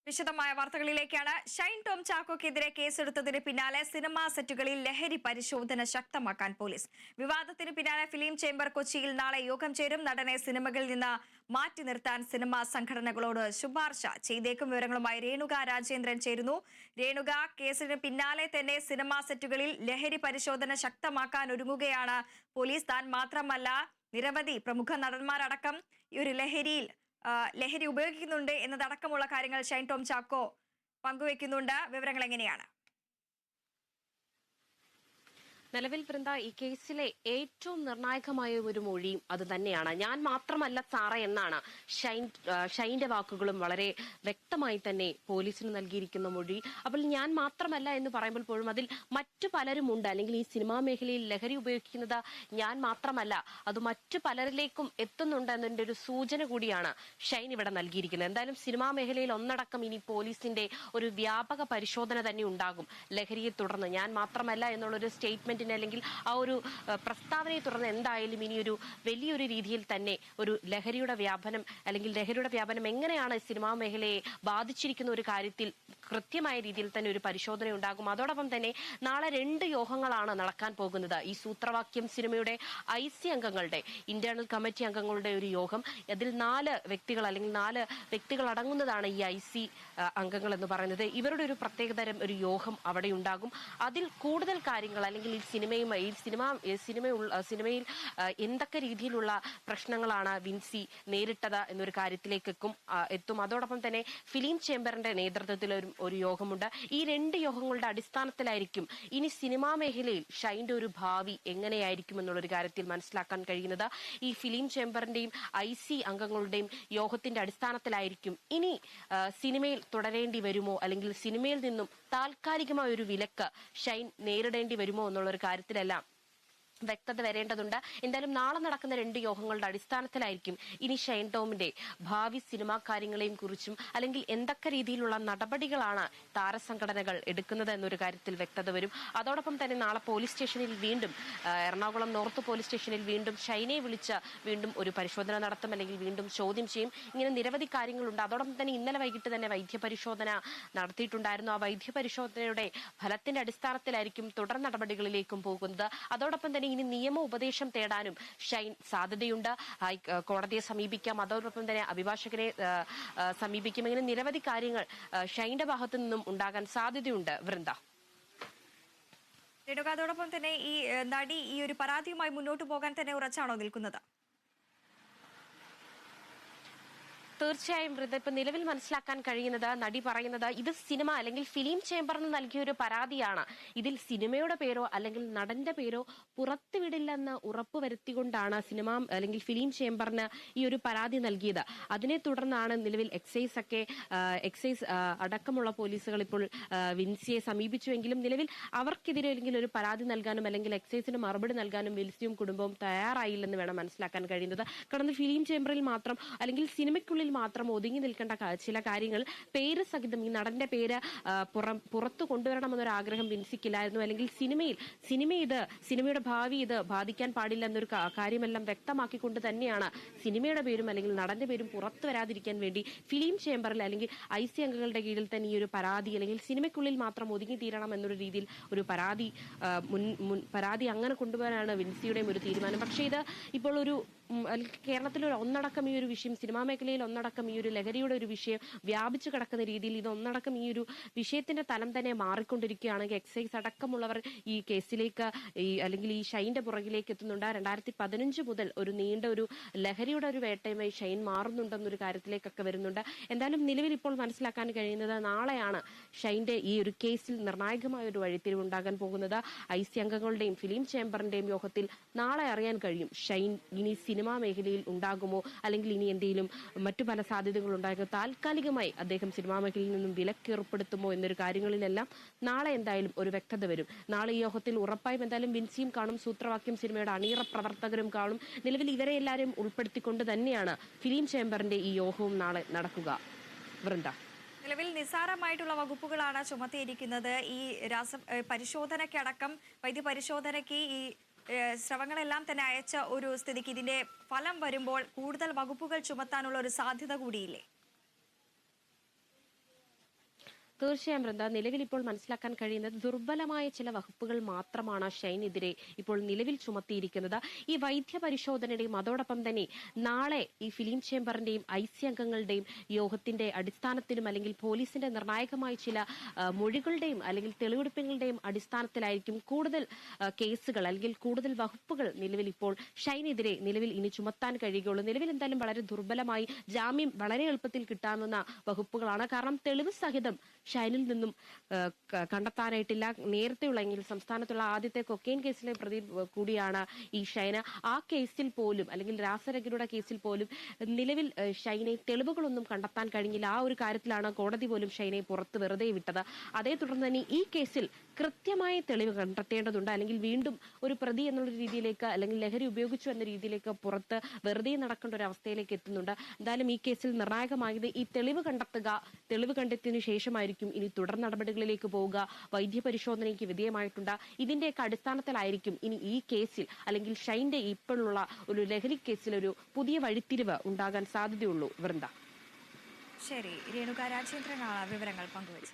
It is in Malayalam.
വിശദമായ വാർത്തകളിലേക്കാണ്. ഷൈൻ ടോം ചാക്കോക്കെതിരെ കേസെടുത്തതിന് പിന്നാലെ സിനിമാ സെറ്റുകളിൽ ലഹരി പരിശോധന ശക്തമാക്കാൻ പോലീസ്. വിവാദത്തിന് പിന്നാലെ ഫിലിം ചേംബർ കൊച്ചിയിൽ നാളെ യോഗം ചേരും. നടനെ സിനിമകളിൽ നിന്ന് മാറ്റി നിർത്താൻ സിനിമാ സംഘടനകളോട് ശുപാർശ ചെയ്തേക്കും. വിവരങ്ങളുമായി രേണുക രാജേന്ദ്രൻ ചേരുന്നു. രേണുക, കേസിന് പിന്നാലെ തന്നെ സിനിമാ സെറ്റുകളിൽ ലഹരി പരിശോധന ശക്തമാക്കാൻ ഒരുങ്ങുകയാണ് പോലീസ്. താൻ മാത്രമല്ല, നിരവധി പ്രമുഖ നടന്മാരടക്കം ഈ ഒരു ലഹരി ഉപയോഗിക്കുന്നുണ്ട് എന്നതടക്കമുള്ള കാര്യങ്ങൾ ഷൈൻ ടോം ചാക്കോ പങ്കുവെക്കുന്നുണ്ട്. വിവരങ്ങൾ എങ്ങനെയാണ്? നിലവിൽ വൃന്ദ, ഈ കേസിലെ ഏറ്റവും നിർണായകമായ ഒരു മൊഴിയും അത് തന്നെയാണ്. ഞാൻ മാത്രമല്ല സാറേ എന്നാണ് ഷൈന്റെ വാക്കുകളും വളരെ വ്യക്തമായി തന്നെ പോലീസിന് നൽകിയിരിക്കുന്ന മൊഴി. അപ്പോൾ ഞാൻ മാത്രമല്ല എന്ന് പറയുമ്പോൾ പോലും അതിൽ മറ്റു പലരും ഉണ്ട്, അല്ലെങ്കിൽ ഈ സിനിമാ മേഖലയിൽ ലഹരി ഉപയോഗിക്കുന്നത് ഞാൻ മാത്രമല്ല, അത് മറ്റു പലരിലേക്കും എത്തുന്നുണ്ട് എന്നതിന്റെ ഒരു സൂചന കൂടിയാണ് ഷൈൻ ഇവിടെ നൽകിയിരിക്കുന്നത്. എന്തായാലും സിനിമാ മേഖലയിൽ ഒന്നടക്കം ഇനി പോലീസിന്റെ ഒരു വ്യാപക പരിശോധന തന്നെ ഉണ്ടാകും. ലഹരിയെ തുടർന്ന് ഞാൻ മാത്രമല്ല എന്നുള്ളൊരു സ്റ്റേറ്റ്മെന്റ് അല്ലെങ്കിൽ ആ ഒരു പ്രസ്താവനയെ തുടർന്ന് എന്തായാലും ഇനിയൊരു വലിയൊരു രീതിയിൽ തന്നെ ഒരു ലഹരിയുടെ വ്യാപനം എങ്ങനെയാണ് സിനിമാ മേഖലയെ ബാധിച്ചിരിക്കുന്ന ഒരു കാര്യത്തിൽ കൃത്യമായ രീതിയിൽ തന്നെ ഒരു പരിശോധന ഉണ്ടാകും. അതോടൊപ്പം തന്നെ നാളെ 2 യോഗങ്ങളാണ് നടക്കാൻ പോകുന്നത്. ഈ സൂത്രവാക്യം സിനിമയുടെ IC അംഗങ്ങളുടെ, ഇന്റേണൽ കമ്മിറ്റി അംഗങ്ങളുടെ ഒരു യോഗം. അതിൽ 4 വ്യക്തികൾ അടങ്ങുന്നതാണ് ഈ IC അംഗങ്ങൾ എന്ന് പറയുന്നത്. ഇവരുടെ ഒരു പ്രത്യേകതരം ഒരു യോഗം അവിടെ ഉണ്ടാകും. അതിൽ കൂടുതൽ കാര്യങ്ങൾ, അല്ലെങ്കിൽ ഈ സിനിമയിൽ എന്തൊക്കെ രീതിയിലുള്ള പ്രശ്നങ്ങളാണ് വിൻസി നേരിട്ടത് എന്നൊരു കാര്യത്തിലേക്ക് എത്തും. അതോടൊപ്പം തന്നെ ഫിലിം ചേംബറിന്റെ നേതൃത്വത്തിൽ ഒരു യോഗമുണ്ട്. ഈ 2 യോഗങ്ങളുടെ അടിസ്ഥാനത്തിലായിരിക്കും ഇനി സിനിമാ മേഖലയിൽ ഷൈന്റെ ഒരു ഭാവി എങ്ങനെയായിരിക്കും എന്നുള്ളൊരു കാര്യത്തിൽ മനസ്സിലാക്കാൻ കഴിയുന്നത്. ഈ ഫിലിം ചേംബറിന്റെയും IC അംഗങ്ങളുടെയും യോഗത്തിന്റെ അടിസ്ഥാനത്തിലായിരിക്കും ഇനി സിനിമയിൽ തുടരേണ്ടി വരുമോ, അല്ലെങ്കിൽ സിനിമയിൽ നിന്നും താൽക്കാലികമായ ഒരു വിലക്ക് ഷൈൻ നേരിടേണ്ടി വരുമോ എന്നുള്ളൊരു കാര്യത്തിലെല്ലാം വ്യക്തത വരേണ്ടതുണ്ട്. എന്തായാലും നാളെ നടക്കുന്ന 2 യോഗങ്ങളുടെ അടിസ്ഥാനത്തിലായിരിക്കും ഇനി ഷൈൻ ടോമിന്റെ ഭാവി സിനിമാ കാര്യങ്ങളെയും കുറിച്ചും, അല്ലെങ്കിൽ എന്തൊക്കെ രീതിയിലുള്ള നടപടികളാണ് താരസംഘടനകൾ എടുക്കുന്നത് എന്നൊരു കാര്യത്തിൽ വ്യക്തത വരും. അതോടൊപ്പം തന്നെ നാളെ പോലീസ് സ്റ്റേഷനിൽ വീണ്ടും, എറണാകുളം നോർത്ത് പോലീസ് സ്റ്റേഷനിൽ വീണ്ടും ഷൈനെ വിളിച്ച് വീണ്ടും ഒരു പരിശോധന നടത്തും, അല്ലെങ്കിൽ വീണ്ടും ചോദ്യം ചെയ്യും. ഇങ്ങനെ നിരവധി കാര്യങ്ങളുണ്ട്. അതോടൊപ്പം തന്നെ ഇന്നലെ വൈകിട്ട് തന്നെ വൈദ്യപരിശോധന നടത്തിയിട്ടുണ്ടായിരുന്നു. ആ വൈദ്യപരിശോധനയുടെ ഫലത്തിന്റെ അടിസ്ഥാനത്തിലായിരിക്കും തുടർ നടപടികളിലേക്കും പോകുന്നത്. അതോടൊപ്പം തന്നെ ഇനി നിയമ ഉപദേശം തേടാനും ഷൈൻ സാധ്യതയുണ്ട്. കോടതിയെ സമീപിക്കാം, അതോടൊപ്പം തന്നെ അഭിഭാഷകരെ സമീപിക്കും. ഇങ്ങനെ നിരവധി കാര്യങ്ങൾ ഷൈന്റെ ഭാഗത്തു നിന്നും ഉണ്ടാകാൻ സാധ്യതയുണ്ട്. വൃന്ദ, അതോടൊപ്പം തന്നെ ഈ നടി ഈ ഒരു പരാതിയുമായി മുന്നോട്ട് പോകാൻ തന്നെ ഉറച്ചാണോ നിൽക്കുന്നത്? തീർച്ചയായും വൃന്ദ, ഇപ്പൊ നിലവിൽ മനസ്സിലാക്കാൻ കഴിയുന്നത്, നടി പറയുന്നത് ഇത് സിനിമ അല്ലെങ്കിൽ ഫിലിം ചേംബറിന് നൽകിയ ഒരു പരാതിയാണ്. ഇതിൽ സിനിമയുടെ പേരോ അല്ലെങ്കിൽ നടന്റെ പേരോ പുറത്തുവിടില്ലെന്ന് ഉറപ്പുവരുത്തിക്കൊണ്ടാണ് സിനിമ അല്ലെങ്കിൽ ഫിലിം ചേംബറിന് ഈ ഒരു പരാതി നൽകിയത്. അതിനെ തുടർന്നാണ് നിലവിൽ എക്സൈസ് അടക്കമുള്ള പോലീസുകൾ ഇപ്പോൾ വിൻസിയെ സമീപിച്ചുവെങ്കിലും നിലവിൽ അവർക്കെതിരെ അല്ലെങ്കിൽ ഒരു പരാതി നൽകാനും അല്ലെങ്കിൽ എക്സൈസിന് മറുപടി നൽകാനും വിൻസിയും കുടുംബവും തയ്യാറായില്ലെന്ന് വേണം മനസ്സിലാക്കാൻ കഴിയുന്നത്. കാരണം ഫിലിം ചേംബറിൽ മാത്രം അല്ലെങ്കിൽ സിനിമയ്ക്കുള്ളിൽ മാത്രം ഒതുങ്ങി നിൽക്കേണ്ട ചില കാര്യങ്ങൾ പേര് സഹിതം ഈ നടന്റെ പേര് പുറത്തു കൊണ്ടുവരണമെന്നൊരു ആഗ്രഹം വിൻസിക്കില്ലായിരുന്നു. അല്ലെങ്കിൽ സിനിമയുടെ ഭാവി ഇത് ബാധിക്കാൻ പാടില്ല എന്നൊരു കാര്യമെല്ലാം വ്യക്തമാക്കിക്കൊണ്ട് തന്നെയാണ് സിനിമയുടെ പേരും അല്ലെങ്കിൽ നടന്റെ പേരും പുറത്തു വരാതിരിക്കാൻ വേണ്ടി ഫിലിം ചേംബറിൽ അല്ലെങ്കിൽ IC അംഗങ്ങളുടെ കീഴിൽ തന്നെ ഈ ഒരു പരാതി, അല്ലെങ്കിൽ സിനിമയ്ക്കുള്ളിൽ മാത്രം ഒതുങ്ങി തീരണം എന്നൊരു രീതിയിൽ ഒരു പരാതി അങ്ങനെ കൊണ്ടുപോകാനാണ് വിൻസിയുടെയും ഒരു തീരുമാനം. പക്ഷേ ഇത് ഇപ്പോൾ ഒരു കേരളത്തിലൊരു ഒന്നടക്കം ഈ ഒരു വിഷയം, സിനിമാ മേഖലയിൽ ഒന്നടക്കം ഈ ഒരു ലഹരിയുടെ ഒരു വിഷയം വ്യാപിച്ചു കിടക്കുന്ന രീതിയിൽ ഇത് ഒന്നടക്കം ഈ ഒരു വിഷയത്തിന്റെ തലം തന്നെ മാറിക്കൊണ്ടിരിക്കുകയാണെങ്കിൽ എക്സൈസ് അടക്കമുള്ളവർ ഈ കേസിലേക്ക് അല്ലെങ്കിൽ ഈ ഷൈന്റെ പുറകിലേക്ക് എത്തുന്നുണ്ട്. 2015 മുതൽ ഒരു നീണ്ട ഒരു ലഹരിയുടെ ഒരു വേട്ടയുമായി ഷൈൻ മാറുന്നുണ്ടെന്നൊരു കാര്യത്തിലേക്കൊക്കെ വരുന്നുണ്ട്. എന്തായാലും നിലവിൽ ഇപ്പോൾ മനസ്സിലാക്കാൻ കഴിയുന്നത് നാളെയാണ് ഷൈന്റെ ഈ ഒരു കേസിൽ നിർണായകമായ ഒരു വഴിത്തിരിവുണ്ടാകാൻ പോകുന്നത്. IC അംഗങ്ങളുടെയും ഫിലിം ചേംബറിന്റെയും യോഗത്തിൽ നാളെ അറിയാൻ കഴിയും ഷൈൻ ഇനി സിനിമാ മേഖലയിൽ ഉണ്ടാകുമോ, അല്ലെങ്കിൽ ഇനി എന്തെങ്കിലും മറ്റു പല സാധ്യതകൾ ഉണ്ടാകുമോ, താൽക്കാലികമായി അദ്ദേഹം സിനിമാ മേഖലയിൽ നിന്നും വിലക്കേർപ്പെടുത്തുമോ എന്നൊരു കാര്യങ്ങളിലെല്ലാം നാളെ എന്തായാലും ഒരു വ്യക്തത വരും. നാളെ ഈ യോഗത്തിൽ ഉറപ്പായും എന്തായാലും വിൻസിയും കാണും, സൂത്രവാക്യം സിനിമയുടെ അണിയറ പ്രവർത്തകരും കാണും. നിലവിൽ ഇവരെ എല്ലാവരും ഉൾപ്പെടുത്തിക്കൊണ്ട് തന്നെയാണ് ഫിലിം ചേംബറിന്റെ ഈ യോഗവും നാളെ നടക്കുക. വൃന്ദ, നിലവിൽ നിസ്സാരമായിട്ടുള്ള വകുപ്പുകളാണ് ചുമത്തിയിരിക്കുന്നത്. ഈ പരിശോധനയ്ക്കടക്കം വൈദ്യപരിശോധനയ്ക്ക് ഈ ശ്രവങ്ങളെല്ലാം തന്നെ അയച്ച ഒരു സ്ഥിതിക്ക് ഇതിന്റെ ഫലം വരുമ്പോൾ കൂടുതൽ വകുപ്പുകൾ ചുമത്താനുള്ള ഒരു സാധ്യത കൂടിയില്ലേ? തീർച്ചയായും വൃന്ദ, നിലവിൽ ഇപ്പോൾ മനസ്സിലാക്കാൻ കഴിയുന്നത് ദുർബലമായ ചില വകുപ്പുകൾ മാത്രമാണ് ഷൈനെതിരെ ഇപ്പോൾ നിലവിൽ ചുമത്തിയിരിക്കുന്നത്. ഈ വൈദ്യ പരിശോധനയുടെയും അതോടൊപ്പം തന്നെ നാളെ ഈ ഫിലിം ചേംബറിന്റെയും IC അംഗങ്ങളുടെയും യോഗത്തിന്റെ അടിസ്ഥാനത്തിലും അല്ലെങ്കിൽ പോലീസിന്റെ നിർണായകമായ ചില മൊഴികളുടെയും അല്ലെങ്കിൽ തെളിവെടുപ്പുകളുടെയും അടിസ്ഥാനത്തിലായിരിക്കും കൂടുതൽ കേസുകൾ അല്ലെങ്കിൽ കൂടുതൽ വകുപ്പുകൾ നിലവിൽ ഇപ്പോൾ ഷൈനെതിരെ നിലവിൽ ഇനി ചുമത്താൻ കഴിയുകയുള്ളൂ. നിലവിൽ എന്തായാലും വളരെ ദുർബലമായി ജാമ്യം വളരെ എളുപ്പത്തിൽ കിട്ടാവുന്ന വകുപ്പുകളാണ്. കാരണം തെളിവ് സഹിതം ഷൈനിൽ നിന്നും കണ്ടെത്താനായിട്ടില്ല. നേരത്തെയുള്ള സംസ്ഥാനത്തുള്ള ആദ്യത്തെ കൊക്കെയിൻ കേസിലെ പ്രതി കൂടിയാണ് ഈ ഷൈന. ആ കേസിൽ പോലും അല്ലെങ്കിൽ രാസലഹരിയുടെ കേസിൽ പോലും നിലവിൽ ഷൈനെ തെളിവുകളൊന്നും കണ്ടെത്താൻ കഴിഞ്ഞില്ല. ആ ഒരു കാര്യത്തിലാണ് കോടതി പോലും ഷൈനെ പുറത്ത് വെറുതെ വിട്ടത്. അതേ തുടർന്ന് തന്നെ ഈ കേസിൽ കൃത്യമായ തെളിവ് കണ്ടെത്തേണ്ടതുണ്ട്. അല്ലെങ്കിൽ വീണ്ടും ഒരു പ്രതി എന്നുള്ള രീതിയിലേക്ക് അല്ലെങ്കിൽ ലഹരി ഉപയോഗിച്ചു എന്ന രീതിയിലേക്ക് പുറത്ത് വെറുതെ നടക്കേണ്ട ഒരു അവസ്ഥയിലേക്ക് എത്തുന്നുണ്ട്. എന്തായാലും ഈ കേസിൽ നിർണായകമായത് ഈ തെളിവ് കണ്ടെത്തുക. തെളിവ് കണ്ടെത്തിയതിനു ശേഷമായിരിക്കും ഇനി തുടർ നടപടികളിലേക്ക് പോവുക. വൈദ്യ പരിശോധനയ്ക്ക് വിധേയമായിട്ടുണ്ട്. ഇതിന്റെയൊക്കെ അടിസ്ഥാനത്തിലായിരിക്കും ഇനി ഈ കേസിൽ അല്ലെങ്കിൽ ഷൈന്റെ ഇപ്പോഴുള്ള ഒരു ലഹരി കേസിൽ ഒരു പുതിയ വഴിത്തിരിവ് ഉണ്ടാകാൻ സാധ്യതയുള്ളൂ. വൃന്ദ. ശരി, രേണുക രാജേന്ദ്രനാണ് വിവരങ്ങൾ പങ്കുവച്ചത്.